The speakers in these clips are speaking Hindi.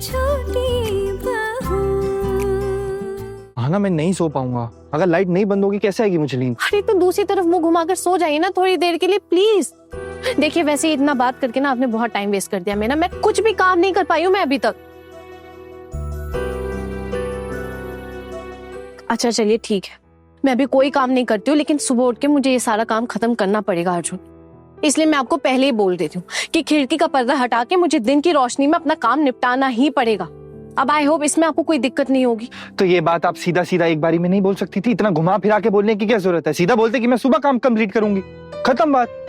छोटी बहू। हाँ ना, मैं नहीं सो पाऊंगा। अगर लाइट नहीं बंद होगी कैसे आएगी मुझे नींद? अरे तो दूसरी तरफ मुंह घुमाकर सो जाइए ना थोड़ी देर के लिए प्लीज। देखिए वैसे ही इतना बात करके ना आपने बहुत टाइम वेस्ट कर दिया मेरा। मैं कुछ भी काम नहीं कर पाई हूँ मैं अभी तक। अच्छा चलिए ठीक है, मैं अभी कोई काम नहीं करती हूँ, लेकिन सुबह उठ के मुझे ये सारा काम खत्म करना पड़ेगा अर्जुन। इसलिए मैं आपको पहले ही बोल देती हूँ कि खिड़की का पर्दा हटा के मुझे दिन की रोशनी में अपना काम निपटाना ही पड़ेगा। अब आई होप इसमें आपको कोई दिक्कत नहीं होगी। तो ये बात आप सीधा सीधा एक बारी में नहीं बोल सकती थी? इतना घुमा फिरा के बोलने की क्या जरूरत है? सीधा बोलते कि मैं सुबह काम कंप्लीट करूंगी, खत्म बात।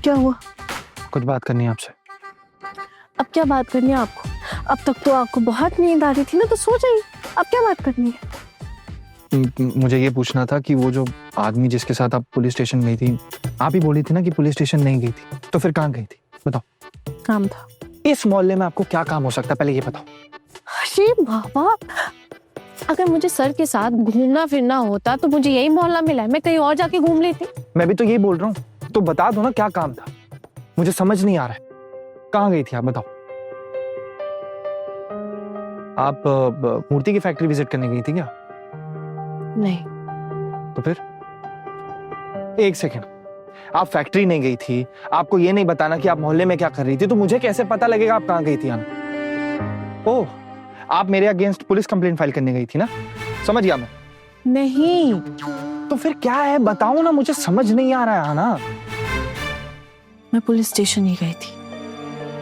क्या हुआ? कुछ बात करनी है आपसे। अब क्या बात करनी है आपको? अब तक तो आपको बहुत नींद आ रही थी ना, तो सो जाइए। अब क्या बात करनी है? मुझे ये पूछना था कि वो जो आदमी जिसके साथ आप पुलिस स्टेशन गई थी, आप ही बोली थी ना कि पुलिस स्टेशन नहीं गई थी, तो फिर कहाँ गई थी बताओ? काम था। इस मोहल्ले में आपको क्या काम हो सकता है पहले ये बताओ। अरे बाबा, अगर मुझे सर के साथ घूमना फिरना होता तो मुझे यही मोहल्ला मिला है, मैं कहीं और जाके घूम लेती। मैं भी तो यही बोल रहा हूँ, तो बता दो ना क्या काम था। मुझे समझ नहीं आ रहा है, कहाँ गई थी आप बताओ। आप मूर्ति की फैक्ट्री विजिट करने गई थी क्या? नहीं। तो फिर? एक सेकेंड, आप फैक्ट्री नहीं गई थी, आपको ये नहीं बताना कि आप मोहल्ले में क्या कर रही थी, तो मुझे कैसे पता लगेगा आप कहाँ गई थी? आना ओह, आप मेरे अगेंस्ट पुलिस कंप्लेंट फाइल करने गई थी ना, समझ गया मैं। नहीं तो फिर क्या है बताओ ना, मुझे समझ नहीं आ रहा है ना। मैं पुलिस स्टेशन ही गई थी।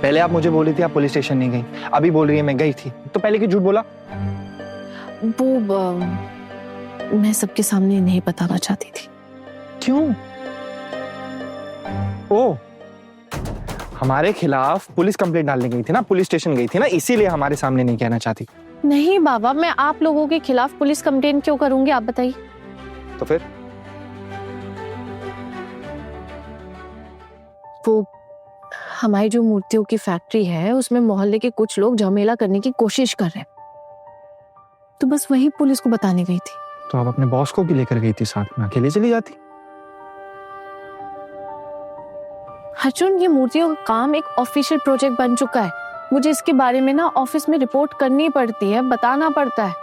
पहले आप मुझे बोली थी आप पुलिस स्टेशन नहीं गई, अभी बोल रही है मैं गई थी, तो पहले क्यों झूठ बोला? वो मैं सबके सामने नहीं बताना चाहती थी। क्यों? ओ, हमारे खिलाफ पुलिस कंप्लेंट डालने गई थी ना, पुलिस स्टेशन गई थी ना, इसीलिए हमारे सामने नहीं कहना चाहती। नहीं बाबा, मैं आप लोगों के खिलाफ पुलिस कंप्लेंट क्यों करूंगी, आप बताइए। तो फिर? वो हमारी जो मूर्तियों की फैक्ट्री है उसमें मोहल्ले के कुछ लोग झमेला करने की कोशिश कर रहे हैं, तो बस वही पुलिस को बताने गई थी। तो आप अपने बॉस को भी लेकर गई थी साथ में, अकेले चली जाती? अर्जुन, ये मूर्तियों का काम एक ऑफिशियल प्रोजेक्ट बन चुका है। मुझे इसके बारे में ना ऑफिस में रिपोर्ट करनी पड़ती है, बताना पड़ता है,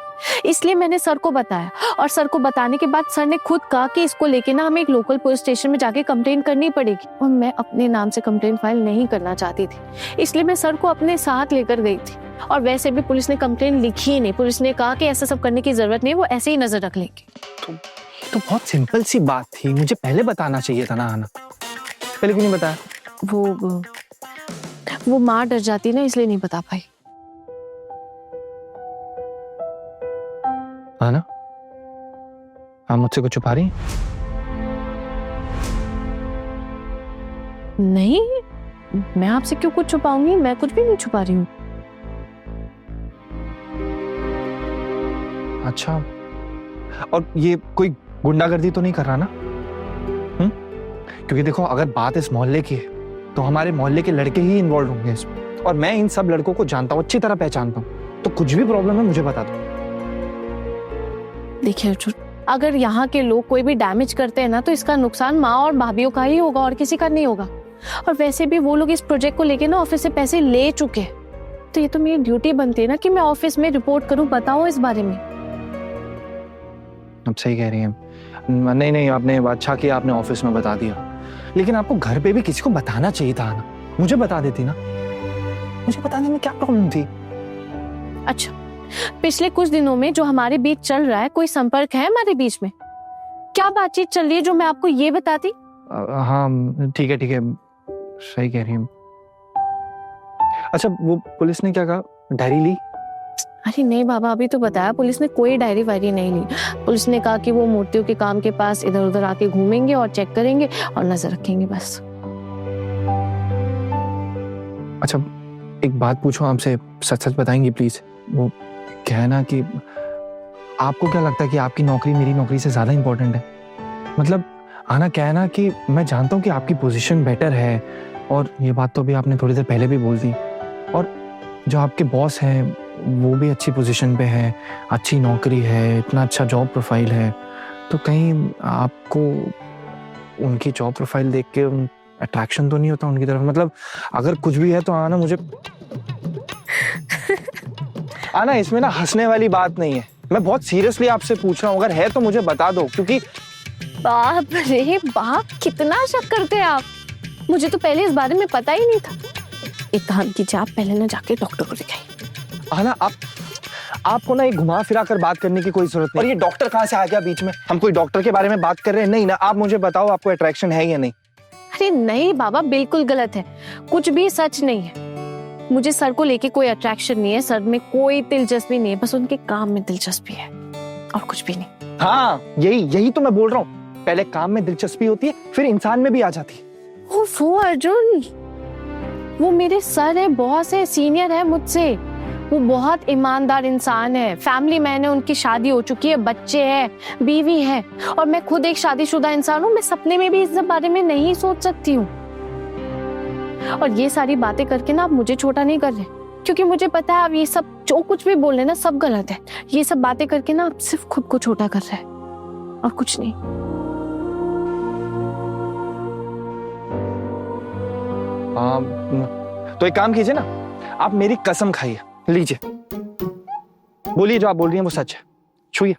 इसलिए मैंने सर को बताया। और सर को बताने के बाद सर ने खुद कहा कि इसको लेके ना हमें एक लोकल पुलिस स्टेशन में जाके कंप्लेन करनी पड़ेगी। और मैं अपने नाम से कंप्लेन फाइल नहीं करना चाहती थी, इसलिए मैं सर को अपने साथ लेकर गई थी। और वैसे भी पुलिस ने कंप्लेन लिखी ही नहीं, पुलिस ने कहा कि ऐसा सब करने की जरूरत नहीं, वो ऐसे ही नजर रख लेंगे। तो बहुत सिंपल सी बात थी, मुझे पहले बताना चाहिए था ना आना, पहले क्यों नहीं बताया? वो माँ डर जाती ना, इसलिए नहीं बता पाई। हाँ ना, आप मुझसे कुछ छुपा रही? नहीं, मैं आपसे क्यों कुछ छुपाऊंगी, मैं कुछ भी नहीं छुपा रही हूँ। अच्छा, और ये कोई गुंडागर्दी तो नहीं कर रहा ना? क्योंकि देखो, अगर बात इस मोहल्ले की है तो हमारे मोहल्ले के लड़के ही इन्वॉल्व होंगे इसमें, और मैं इन सब लड़कों को जानता हूँ, अच्छी तरह पहचानता हूँ, तो कुछ भी प्रॉब्लम है मुझे बता दो। देखिए अर्जुन, अगर यहाँ के लोग कोई भी डैमेज करते हैं ना, तो इसका नुकसान माँ और भाभीियों का ही होगा और किसी का नहीं होगा। और वैसे भी वो लोग इस प्रोजेक्ट को लेके ना ऑफिस से पैसे ले चुके हैं, तो ये तो मेरी ड्यूटी बनती है ना कि मैं ऑफिस में रिपोर्ट करूँ, बताओ इस बारे में। अब सही कह रही हैं। नहीं, आपने अच्छा किया, आपने ऑफिस में बता दिया, लेकिन आपको घर पे भी किसी को बताना चाहिए था ना, मुझे बता देती ना, मुझे बताने में क्या प्रॉब्लम थी? अच्छा, पिछले कुछ दिनों में जो हमारे बीच चल रहा है, कोई संपर्क है हमारे बीच में? क्या बातचीत चल रही है जो मैं आपको ये बताती? हाँ ठीक है, सही कह रही हैं। अच्छा, वो पुलिस ने क्या कहा, डायरी ली? अरे नहीं बाबा, अभी तो बताया, पुलिस ने कोई डायरी वायरी नहीं ली। पुलिस ने कहा कि वो मूर्तियों के काम के पास इधर उधर आके घूमेंगे और चेक करेंगे और नजर रखेंगे बस। अच्छा एक बात पूछूं आपसे, सच सच बताएंगी प्लीज? वो क्या है ना कि आपको क्या लगता है कि आपकी नौकरी मेरी नौकरी से ज्यादा इंपॉर्टेंट है? मतलब आना क्या है ना कि मैं जानता हूँ कि आपकी पोजीशन बेटर है, और ये बात तो अभी आपने थोड़ी देर पहले भी बोल दी, और जो आपके बॉस हैं वो भी अच्छी पोजीशन पे है, अच्छी नौकरी है, इतना अच्छा जॉब प्रोफाइल है, तो कहीं आपको उनकी जॉब प्रोफाइल देख के अट्रैक्शन तो नहीं होता उनकी तरफ? मतलब अगर कुछ भी है तो आना मुझे आना इसमें ना हंसने वाली बात नहीं है, मैं बहुत सीरियसली आपसे पूछ रहा हूँ, अगर है तो मुझे बता दो, क्योंकि बाप रे बाप, कितना शक करते हैं आप। मुझे तो पहले इस बारे में पता ही नहीं था। एक काम कीजिए, आप पहले ना जाके डॉक्टर को दिखाइए। आना आपको ना एक घुमा फिरा कर बात करने की कोई जरूरत नहीं। और ये डॉक्टर कहाँ से आ गया बीच में? हम कोई डॉक्टर के बारे में बात कर रहे हैं नहीं ना? आप मुझे बताओ आपको अट्रैक्शन है या नहीं? अरे नहीं बाबा, बिल्कुल गलत है, कुछ भी सच नहीं है। मुझे सर को लेके कोई अट्रैक्शन नहीं है, सर में कोई दिलचस्पी नहीं है, बस उनके काम में दिलचस्पी है और कुछ भी नहीं। हाँ यही तो मैं बोल रहा हूँ, पहले काम में दिलचस्पी होती है फिर इंसान में भी आ जाती है। ओफो अर्जुन, वो मेरे सर है, बॉस है, सीनियर है मुझसे। वो बहुत ईमानदार इंसान है, फैमिली मैन है, उनकी शादी हो चुकी है, बच्चे हैं, बीवी है, और मैं खुद एक शादीशुदा इंसान हूँ। मैं सपने में भी इस बारे में नहीं सोच सकती हूँ। और ये सारी बातें करके ना आप मुझे छोटा नहीं कर रहे, क्योंकि मुझे पता है आप ये सब जो कुछ भी बोल रहे हैं ना सब गलत है। ये सब बातें करके ना आप सिर्फ खुद को छोटा कर रहे हैं और कुछ नहीं। तो एक काम कीजिए ना, आप मेरी कसम खाइए, लीजिए, बोलिए जो आप बोल रही हैं वो सच है, छूइए।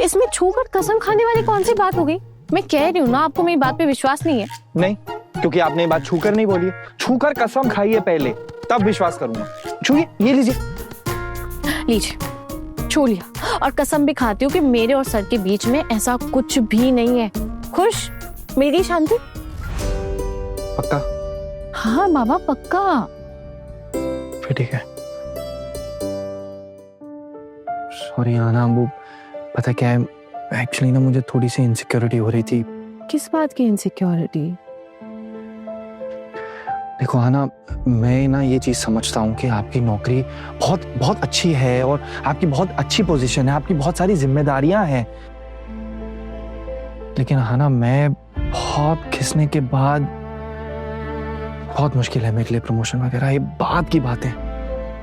इसमें छूकर कसम खाने वाली कौन सी बात हो गई? मैं कह रही हूँ ना, आपको मेरी बात पे विश्वास नहीं है। नहीं, क्योंकि आपने ये बात छूकर नहीं बोली है। छूकर कसम खाइए पहले, तब विश्वास करूंगा। छूइए, ये लीजिए। लीजिए, छू लिया, और कसम भी खाती हूँ कि मेरे और सर के बीच में ऐसा कुछ भी नहीं है। खुश, मेरी शांति। पक्का? हाँ बाबा पक्का। फिर ठीक है। सॉरी आना, वो पता क्या है, एक्चुअली ना मुझे थोड़ी सी इनसिक्योरिटी हो रही थी। किस बात की इनसिक्योरिटी? देखो आना, मैं ना ये चीज समझता हूँ कि आपकी नौकरी बहुत बहुत अच्छी है और आपकी बहुत अच्छी पोजीशन है, आपकी बहुत सारी जिम्मेदारियां हैं, लेकिन आना मैं बहुत खिसने के बाद बहुत मुश्किल है मेरे लिए प्रमोशन वगैरह। ये बात की बात है,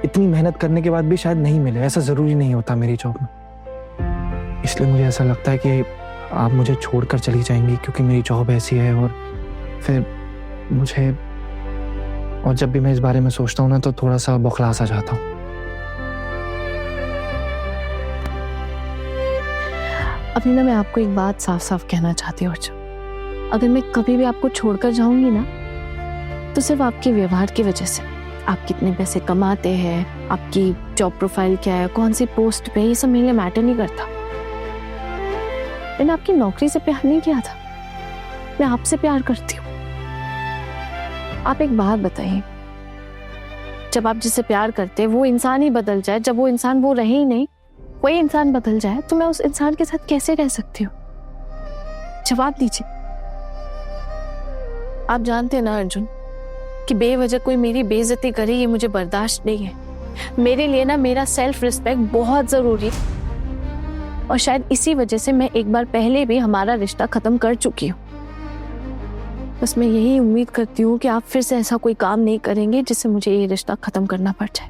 इतनी मेहनत करने के बाद भी शायद नहीं मिले, ऐसा जरूरी नहीं होता मेरी जॉब में। इसलिए मुझे ऐसा लगता है कि आप मुझे छोड़कर चली जाएंगी, क्योंकि मेरी जॉब ऐसी है, और फिर मुझे, और जब भी मैं इस बारे में सोचता हूँ ना तो थोड़ा सा बौखला सा जाता हूँ। अभी ना मैं आपको एक बात साफ साफ कहना चाहती हूँ अर्जुन, अगर मैं कभी भी आपको छोड़कर जाऊंगी ना तो सिर्फ आपके व्यवहार की वजह से। आप कितने पैसे कमाते हैं, आपकी जॉब प्रोफाइल क्या है, कौन सी पोस्ट पे, ये सब मेरे लिए मैटर नहीं करता। मैंने आपकी नौकरी से प्यार नहीं किया था, मैं आपसे प्यार करती हूँ। आप एक बात बताइए, जब आप जिससे प्यार करते हैं वो इंसान ही बदल जाए, जब वो इंसान वो रहे ही नहीं, कोई इंसान बदल जाए, तो मैं उस इंसान के साथ कैसे रह सकती हूँ? जवाब दीजिए। आप जानते हैं ना अर्जुन कि बेवजह कोई मेरी बेइज्जती करे ये मुझे बर्दाश्त नहीं है। मेरे लिए ना मेरा सेल्फ रिस्पेक्ट बहुत जरूरी है, और शायद इसी वजह से मैं एक बार पहले भी हमारा रिश्ता खत्म कर चुकी हूँ। बस मैं यही उम्मीद करती हूँ कि आप फिर से ऐसा कोई काम नहीं करेंगे जिससे मुझे ये रिश्ता खत्म करना पड़ जाए।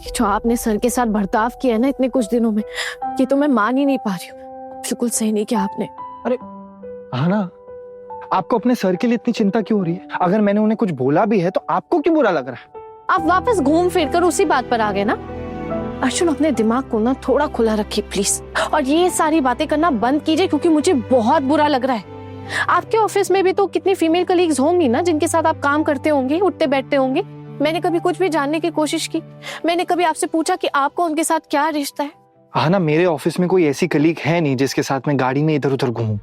जो आपने सर के साथ बर्ताव किया है ना इतने कुछ दिनों में, ये तो मैं मान ही नहीं पा रही हूँ। बिल्कुल सही नहीं किया आपने। अरे हाँ ना, आपको अपने सर के लिए इतनी चिंता क्यों हो रही है? अगर मैंने उन्हें कुछ बोला भी है तो आपको क्यों बुरा लग रहा है? आप वापस घूम फिर कर उसी बात पर आ गए ना। अर्जुन, अपने दिमाग को ना थोड़ा खुला रखिए प्लीज, और ये सारी बातें करना बंद कीजिए, क्योंकि मुझे बहुत बुरा लग रहा है। आपके ऑफिस में भी तो कितनी फीमेल कलीग्स होंगी ना जिनके साथ आप काम करते होंगे, उठते बैठते होंगे। मैंने कभी कुछ भी जानने की कोशिश की? मैंने कभी आपसे पूछा कि आपको उनके साथ क्या रिश्ता है? हाँ ना, मेरे ऑफिस में कोई ऐसी कलीग है नहीं जिसके साथ मैं गाड़ी में इधर उधर घूमूं।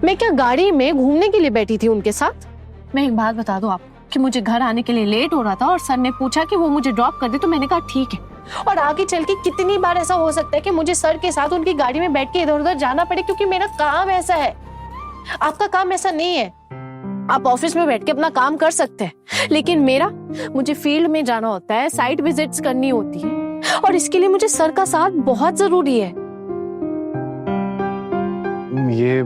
मैं क्या गाड़ी में घूमने के लिए बैठी थी उनके साथ? मैं एक बात बता दूं आपको कि मुझे घर आने के लिए लेट हो रहा था और सर ने पूछा कि वो मुझे ड्रॉप कर दे, तो मैंने कहा ठीक है। और आगे चल के कितनी बार ऐसा हो सकता है कि मुझे सर के साथ उनकी गाड़ी में बैठ के इधर उधर जाना पड़े, क्योंकि मेरा काम ऐसा है। आपका काम ऐसा नहीं है। आप ऑफिस में बैठ के अपना काम कर सकते हैं, लेकिन मुझे फील्ड में जाना होता है, साइट विजिट्स करनी होती है, और इसके लिए मुझे सर का साथ बहुत जरूरी है। ये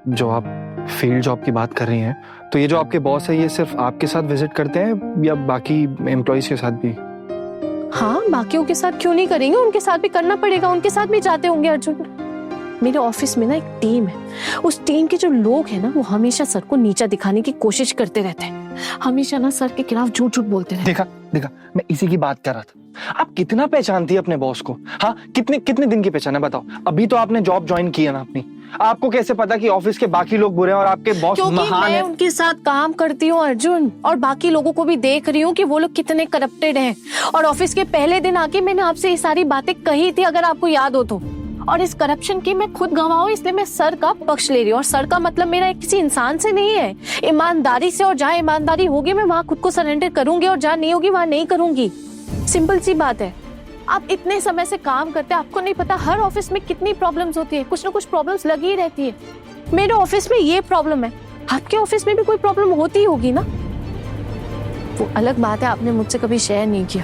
जो आप फील्ड जॉब की बात कर रही हैं, तो ये जो आपके बॉस है ये सिर्फ आपके साथ विजिट करते हैं या बाकी एम्प्लॉइज के साथ भी? हाँ, बाकियों के साथ क्यों नहीं करेंगे, उनके साथ भी करना पड़ेगा, उनके साथ भी जाते होंगे अर्जुन। मेरे ऑफिस में ना एक टीम है, उस टीम के जो लोग हैं ना वो हमेशा सर को नीचा दिखाने की कोशिश करते रहते हैं, हमेशा ना सर के खिलाफ झूठ झूठ बोलते रहते हैं। देखा मैं इसी की बात कर रहा था। आप कितना पहचानती है अपने बॉस को? हाँ, कितने दिन की पहचान है बताओ? अभी तो आपने जॉब ज्वाइन की है ना अपनी, आपको कैसे पता कि ऑफिस के बाकी लोग बुरे हैं और आपके बॉस महान मैं है? उनके साथ काम करती हूँ अर्जुन, और बाकी लोगों को भी देख रही हूँ कि वो लोग कितने करप्टेड हैं। और ऑफिस के पहले दिन आके मैंने आपसे ये सारी बातें कही थी, अगर आपको याद हो तो। और इस करप्शन की मैं खुद गवाह हूं, इसलिए मैं सर का पक्ष ले रही हूँ। और सर का मतलब मेरा किसी इंसान से नहीं है, ईमानदारी से। और जहाँ ईमानदारी होगी मैं वहां खुद को सरेंडर करूंगी, और जहाँ नहीं होगी वहां नहीं करूंगी। सिंपल सी बात है। आप इतने समय से काम करते हैं, आपको नहीं पता हर ऑफिस में कितनी प्रॉब्लम्स होती है, कुछ ना कुछ प्रॉब्लम्स लगी ही रहती है। मेरे ऑफिस में ये प्रॉब्लम है, आपके ऑफिस में भी कोई प्रॉब्लम होती होगी ना। वो अलग बात है, आपने मुझसे कभी शेयर नहीं किया,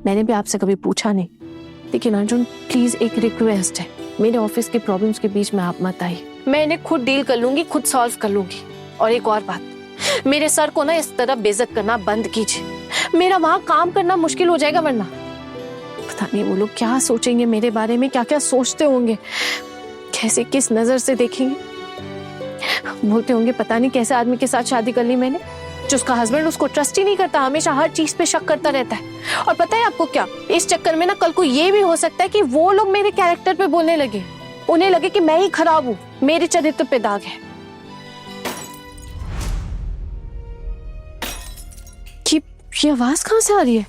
मैंने भी आपसे कभी पूछा नहीं। लेकिन अर्जुन प्लीज एक रिक्वेस्ट है, मेरे ऑफिस के प्रॉब्लम्स के बीच में आप मत आइए। मैं इन्हें खुद डील कर लूंगी, खुद सॉल्व कर लूंगी। और एक और बात, मेरे सर को ना इस तरह बेइज्जत करना बंद कीजिए, मेरा वहां काम करना मुश्किल हो जाएगा। वरना पता नहीं वो लोग क्या सोचेंगे मेरे बारे में, क्या क्या सोचते होंगे, कैसे किस नजर से देखेंगे। बोलते होंगे पता नहीं कैसे आदमी के साथ शादी कर ली मैंने, जो उसका हस्बैंड उसको ट्रस्ट ही नहीं करता, हमेशा हर चीज पे शक करता रहता है। और पता है आपको क्या, इस चक्कर में ना कल को ये भी हो सकता है कि वो लोग मेरे कैरेक्टर पे बोलने लगे, उन्हें लगे कि मैं ही खराब हूं, मेरे चरित्र पे दाग है। ये आवाज कहाँ से आ रही है?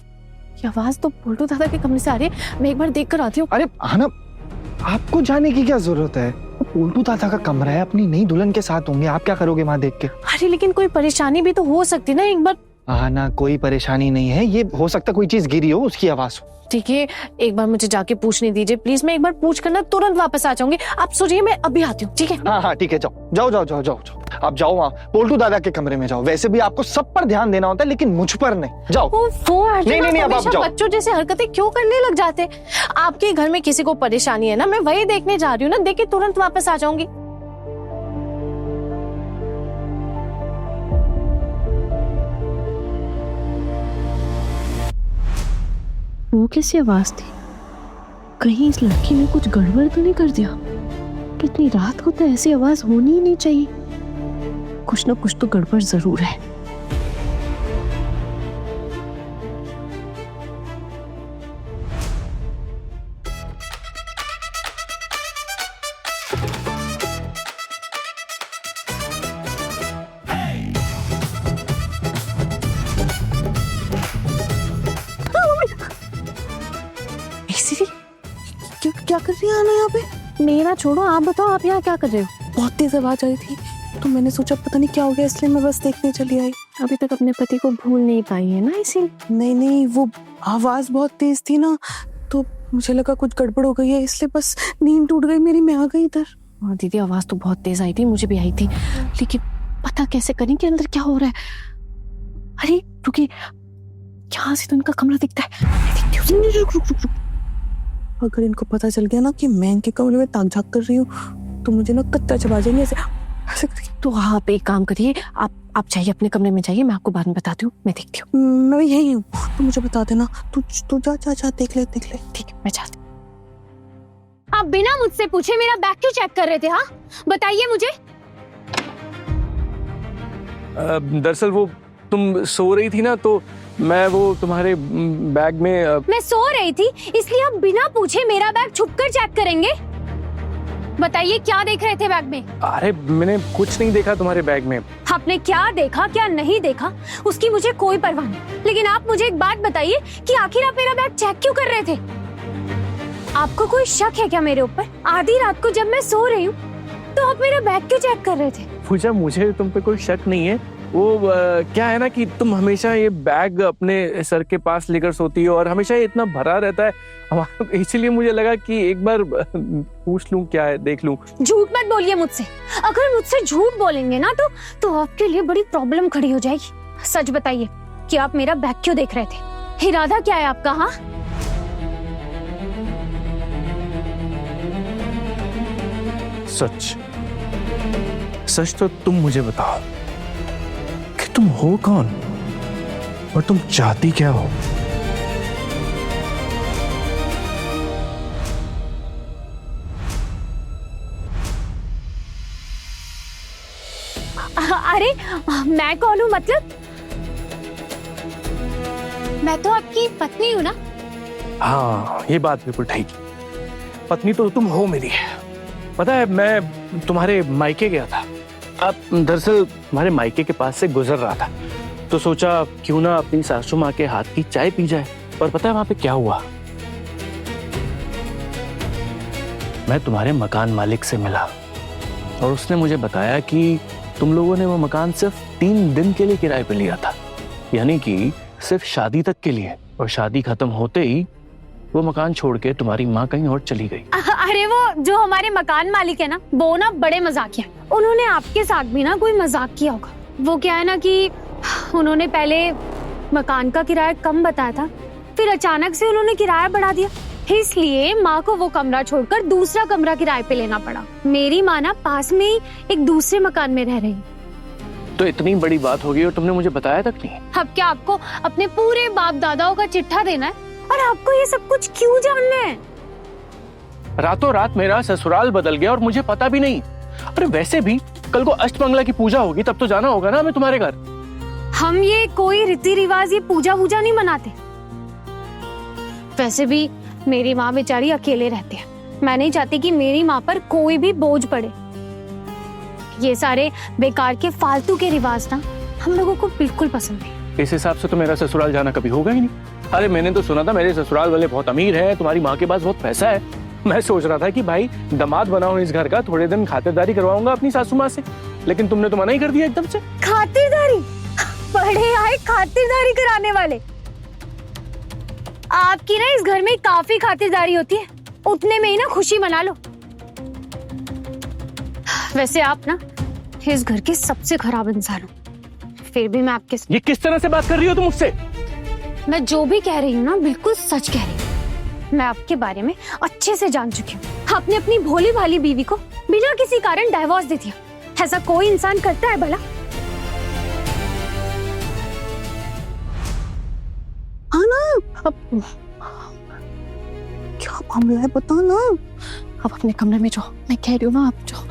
ये आवाज तो पोल्टू दादा के कमरे से आ रही है, मैं एक बार देख कर आती हूँ। अरे आना, आपको जाने की क्या जरूरत है? पोल्टू दादा का कमरा है, अपनी नई दुल्हन के साथ होंगे, आप क्या करोगे वहां देख के? अरे लेकिन कोई परेशानी भी तो हो सकती ना, एक बार। आना, कोई परेशानी नहीं है, ये हो सकता कोई चीज गिरी हो, उसकी आवाज हो। ठीक है, एक बार मुझे जाके पूछने दीजिए प्लीज, मैं एक बार पूछ कर ना तुरंत वापस आ जाऊंगी। आप सोचिए, मैं अभी आती हूँ, ठीक है? हाँ ठीक है, जाओ। आप जाओ वहाँ पोल्टू दादा के कमरे में जाओ। वैसे भी आपको सब पर ध्यान देना होता है, लेकिन मुझ पर नहीं। जाओ। नहीं, अब आप जाओ। बच्चों जैसे हरकतें क्यों करने लग जाते? आपके घर में किसी को परेशानी है ना, मैं वही देखने जा रही हूँ ना, देख के तुरंत वापस आ जाऊंगी। वो कैसी आवाज थी? कहीं इस लड़की ने कुछ गड़बड़ तो नहीं कर दिया? कितनी रात को तो ऐसी आवाज होनी ही नहीं चाहिए, कुछ ना कुछ तो गड़बड़ जरूर है। क्या कर रही है आना यहाँ पे? मेरा छोड़ो, आप बताओ आप यहाँ क्या कर रहे हो? बहुत तेज आवाज आई थी तो मैंने सोचा पता नहीं क्या हो गया, इसलिए मैं बस देखने चली आई। अभी तक अपने पति को भूल नहीं पाई है ना, इसीलिए? नहीं, वो आवाज बहुत तेज थी ना, तो मुझे लगा कुछ गड़बड़ हो गई है, इसलिए बस नींद टूट गई मेरी, मैं आ गई इधर। हाँ दीदी, आवाज तो बहुत तेज आई थी, मुझे भी आई थी, लेकिन पता कैसे करें कि अंदर क्या हो रहा है? अरे रुकिए, यहाँ से तो इनका कमरा दिखता है, मैं देखती हूँ। रुक। अगर इनको पता चल गया ना कि मैं इनके कमरे में ताक झाक कर रही हूँ तो मुझे ना कच्चा चबा जाएंगे ऐसे। तो आप एक काम करिए, आप जाइए अपने कमरे में जाइए, मैं आपको बाद में बताती हूँ, मैं देखती हूँ। मैं यही हूँ, तो मुझे बता देना। तू जा देख ले। ठीक है, मैं जाती हूँ। आप बिना मुझसे पूछे मेरा बैग क्यों चेक कर रहे थे? हाँ बताइए मुझे। दरअसल वो तुम सो रही थी ना, तो मैं वो तुम्हारे बैग में मैं सो रही थी इसलिए आप बिना पूछे मेरा बैग छुपकर चेक करेंगे? बताइए क्या देख रहे थे बैग में? अरे मैंने कुछ नहीं देखा तुम्हारे बैग में। आपने क्या देखा क्या नहीं देखा उसकी मुझे कोई परवाह नहीं, लेकिन आप मुझे एक बात बताइए कि आखिर आप मेरा बैग चेक क्यों कर रहे थे? आपको कोई शक है क्या मेरे ऊपर? आधी रात को जब मैं सो रही हूँ तो आप मेरा बैग क्यों चेक कर रहे थे? पूजा, मुझे तुम पे कोई शक नहीं है, क्या है ना कि तुम हमेशा ये बैग अपने सर के पास लेकर सोती हो और हमेशा ये इतना भरा रहता है, इसीलिए मुझे लगा कि एक बार पूछ लूं, क्या है देख लूं। झूठ मत बोलिए मुझसे। अगर मुझसे झूठ बोलेंगे ना तो आपके लिए बड़ी प्रॉब्लम खड़ी हो जाएगी। सच बताइए कि आप मेरा बैग क्यों देख रहे थे? इरादा क्या है आपका? हाँ, सच सच तो तुम मुझे बताओ कि तुम हो कौन और तुम चाहती क्या हो? अरे मैं कौन हूँ मतलब? मैं तो आपकी पत्नी हूँ ना। हाँ, ये बात बिल्कुल ठीक। पत्नी तो तुम हो मेरी। पता है, मैं तुम्हारे मायके गया था। अब दरअसल तुम्हारे मायके के पास से गुजर रहा था तो सोचा क्यों ना अपनी सासू माँ के हाथ की चाय पी जाए। और पता है वहां पे क्या हुआ? मैं तुम्हारे मकान मालिक से मिला और उसने मुझे बताया कि तुम लोगों ने वो मकान सिर्फ 3 दिन के लिए किराए पे लिया था, यानी कि सिर्फ शादी तक के लिए। और शादी खत्म होते ही वो मकान छोड़ के तुम्हारी माँ कहीं और चली गई। अरे वो जो हमारे मकान मालिक है ना, वो ना बड़े मजाकिया। उन्होंने आपके साथ भी ना कोई मजाक किया होगा। वो क्या है ना कि उन्होंने पहले मकान का किराया कम बताया था, फिर अचानक से उन्होंने किराया बढ़ा दिया, इसलिए माँ को वो कमरा छोड़कर दूसरा कमरा किराए पे लेना पड़ा। मेरी माँ ना पास में ही एक दूसरे मकान में रह रही। तो इतनी बड़ी बात हो गई और तुमने मुझे बताया तक नहीं? अब क्या आपको अपने पूरे बाप दादाओं का चिट्ठा देना है और आपको ये सब कुछ क्यों जानना है? रातों रात मेरा ससुराल बदल गया और मुझे पता भी नहीं। अरे वैसे भी कल को अष्टमंगला की पूजा होगी, तब तो जाना होगा ना हमें तुम्हारे घर। हम ये कोई रीति रिवाज, ये पूजा वूजा नहीं मनाते। वैसे भी मेरी माँ बेचारी अकेले रहती है। मैं नहीं चाहती कि मेरी माँ पर कोई भी बोझ पड़े। ये सारे बेकार के फालतू के रिवाज ना हम लोगों को बिल्कुल पसंद नहीं। इस हिसाब से तो मेरा ससुराल जाना कभी होगा ही नहीं। अरे मैंने तो सुना था मेरे ससुराल वाले बहुत अमीर हैं, तुम्हारी माँ के पास बहुत पैसा है। मैं सोच रहा था कि भाई दामाद बनाऊं इस घर का, थोड़े दिन खातिरदारी करवाऊंगा अपनी सासू माँ से, लेकिन तुमने तो मना ही कर दिया एकदम से। खातिरदारी? बड़े आए खातिरदारी कराने वाले। आपकी ना इस घर में काफी खातिरदारी होती है, उतने में ही ना खुशी मना लो। वैसे आप ना इस घर के सबसे खराब इंसान हो, फिर भी मैं आपके। ये किस तरह से बात कर रही हो तुम मुझसे? मैं जो भी कह रही हूँ ना बिल्कुल सच कह रही हूँ। मैं आपके बारे में अच्छे से जान चुकी हूँ। आपने अपनी भोली भाली बीवी को बिना किसी कारण डाइवोर्स दे दिया। ऐसा कोई इंसान करता है भला? हाँ ना, अब क्या मामला है बता ना। आप अपने कमरे में जाओ, मैं कह रही हूँ ना आप जाओ।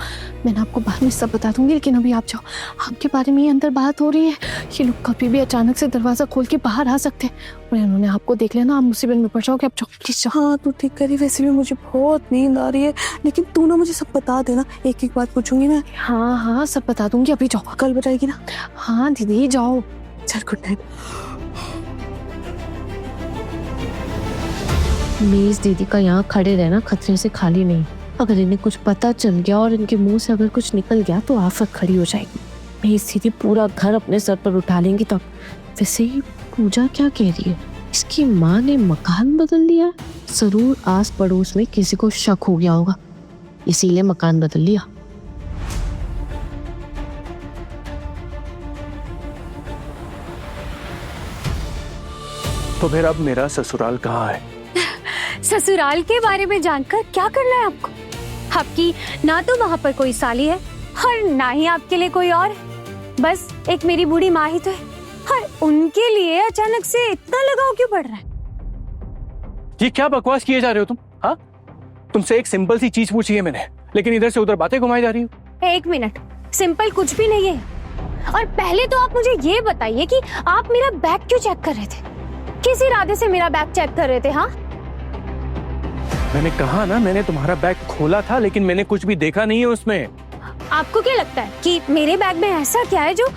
मैंने आपको बाद में सब बता दूंगी, लेकिन अभी आप जाओ। आपके बारे में ही अंदर बात हो रही है। ये लोग कभी भी अचानक से दरवाजा खोल के बाहर आ सकते हैं और इन्होंने आपको देख लिया ना, आप मुसीबत में पड़ जाओगे। आप जाओ प्लीज जाओ। हाँ तू ठीक करी। वैसे भी मुझे बहुत नींद आ रही है, लेकिन तू ना मुझे सब बता देना। एक एक बात पूछूंगी मैं। हाँ हाँ सब बता दूंगी, अभी जाओ। कल बताएगी ना? हाँ दीदी जाओ। चल गुड नाइट। प्लीज दीदी का यहाँ खड़े रहना खतरे से खाली नहीं। अगर इन्हें कुछ पता चल गया और इनके मुंह से अगर कुछ निकल गया तो आफत खड़ी हो जाएगी। नहीं सीधी पूरा घर अपने सर पर उठा लेंगी तब। वैसे ही पूजा क्या कह रही है? इसकी माँ ने मकान बदल लिया। जरूर आस पड़ोस में किसी को शक हो गया होगा, इसीलिए मकान बदल लिया। तो फिर अब मेरा ससुराल कहाँ है? ससुराल के बारे में जानकर क्या करना है आपको? आपकी ना तो वहाँ पर कोई साली है और ना ही आपके लिए कोई और है। बस एक मेरी बूढ़ी माँ ही तो है, और उनके लिए अचानक से इतना लगाव क्यों पड़ रहा है? ये क्या बकवास किए जा रहे हो तुम? हाँ, तुमसे एक सिंपल सी चीज पूछी है मैंने, लेकिन इधर से उधर बातें घुमाई जा रही हो। एक मिनट, सिंपल कुछ भी नहीं है। और पहले तो आप मुझे ये बताइए कि आप मेरा बैग क्यों चेक कर रहे थे? किस इरादे से मेरा बैग चेक कर रहे थे? हाँ, मैंने कहा ना, मैंने तुम्हारा बैग खोला था, लेकिन मैंने कुछ भी देखा नहीं है उसमें। आपको क्या लगता है कि मेरे बैग में ऐसा क्या है जो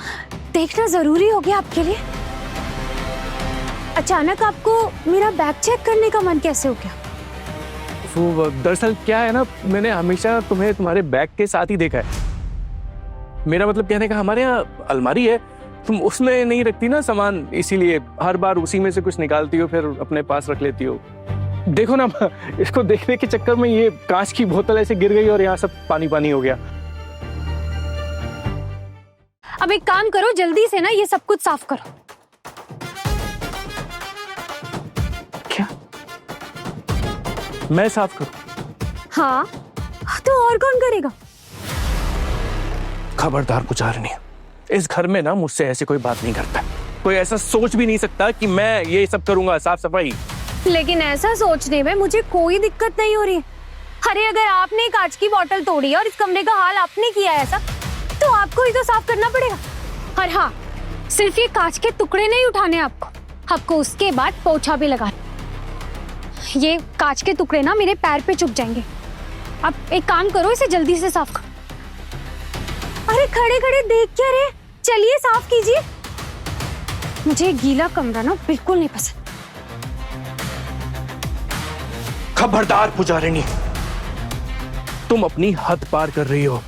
देखना जरूरी हो गया आपके लिए? अचानक आपको मेरा बैग चेक करने का मन कैसे हो गया? वो दरअसल क्या है ना, मैंने हमेशा तुम्हें तुम्हारे बैग के साथ ही देखा है। मेरा मतलब कहने का, हमारे यहाँ अलमारी है, तुम उसमें नहीं रखती ना सामान, इसीलिए हर बार उसी में से कुछ निकालती हो फिर अपने पास रख लेती हो। देखो ना, इसको देखने के चक्कर में ये कांच की बोतल ऐसे गिर गई और यहाँ सब पानी पानी हो गया। अब एक काम करो, जल्दी से ना ये सब कुछ साफ करो। क्या मैं साफ करूं? हाँ, तो और कौन करेगा? खबरदार पुजारिनी, इस घर में ना मुझसे ऐसी कोई बात नहीं करता। कोई ऐसा सोच भी नहीं सकता कि मैं ये सब करूंगा, साफ सफाई। लेकिन ऐसा सोचने में मुझे कोई दिक्कत नहीं हो रही है। अरे अगर आपने कांच की बोतल तोड़ी और इस कमरे का हाल आपने किया है ऐसा, तो आपको ही तो साफ करना पड़ेगा। और हाँ, सिर्फ ये कांच के टुकड़े नहीं उठाने आपको उसके बाद पोछा भी लगाना। ये कांच के टुकड़े ना मेरे पैर पे चुभ जाएंगे। अब एक काम करो, इसे जल्दी से साफ करो। अरे खड़े खड़े देख क्या रहे, चलिए साफ कीजिए। मुझे गीला कमरा ना बिल्कुल नहीं पसंद। खबरदार पुजारिनी, तुम अपनी हद पार कर रही हो।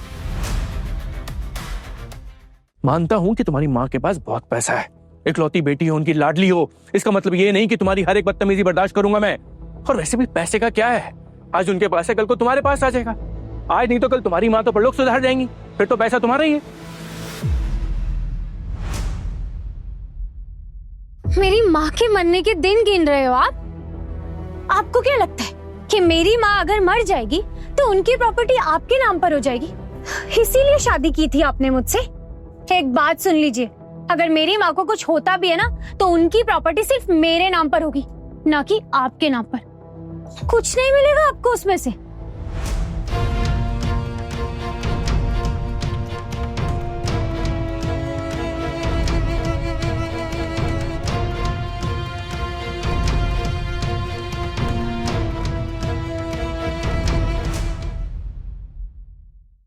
मानता हूं कि तुम्हारी मां के पास बहुत पैसा है, इकलौती बेटी हो, उनकी लाडली हो। इसका मतलब ये नहीं कि तुम्हारी हर एक बदतमीजी बर्दाश्त करूंगा मैं। और वैसे भी पैसे का क्या है, आज उनके पास है, कल को तुम्हारे पास आ जाएगा। आज नहीं तो कल तुम्हारी मां तो परलोक सुधार जाएंगी, फिर तो पैसा तुम्हारा ही है। मेरी माँ के मरने के दिन गिन रहे हो आप? आपको क्या लगता है कि मेरी माँ अगर मर जाएगी तो उनकी प्रॉपर्टी आपके नाम पर हो जाएगी? इसीलिए शादी की थी आपने मुझसे। एक बात सुन लीजिए, अगर मेरी माँ को कुछ होता भी है ना, तो उनकी प्रॉपर्टी सिर्फ मेरे नाम पर होगी, ना कि आपके नाम पर। कुछ नहीं मिलेगा आपको उसमें से।